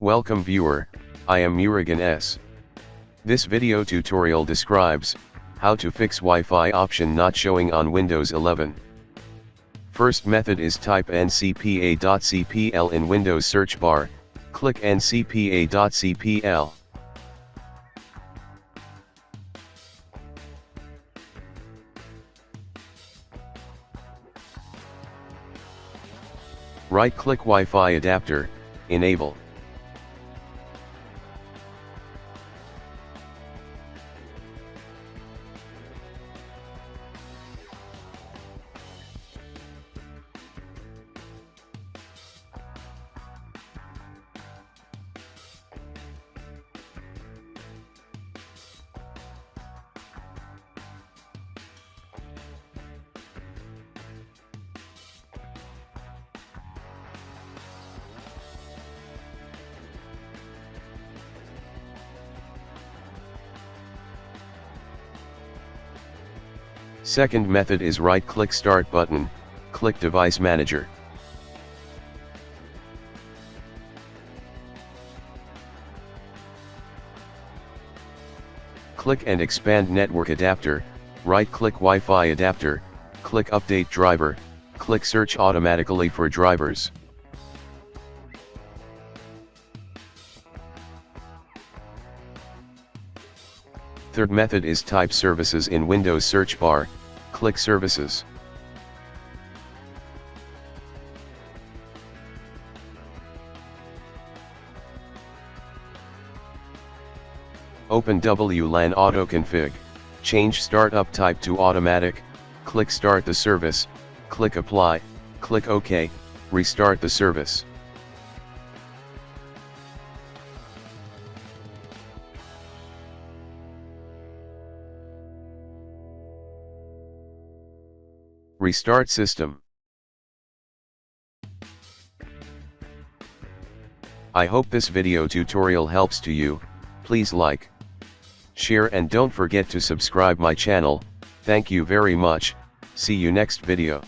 Welcome viewer, I am Murugan S. This video tutorial describes how to fix Wi-Fi option not showing on Windows 11. First method is type ncpa.cpl in Windows search bar, click ncpa.cpl. Right-click Wi-Fi adapter, enable. Second method is right-click Start button, click Device Manager. Click and expand Network Adapter, right-click Wi-Fi Adapter, click Update Driver, click Search automatically for drivers. Third method is type Services in Windows search bar, click Services. Open WLAN Auto Config, change Startup type to Automatic, click Start the service, click Apply, click OK, restart the service. Restart system. I hope this video tutorial helps to you. Please like, share and don't forget to subscribe my channel. Thank you very much. See you next video.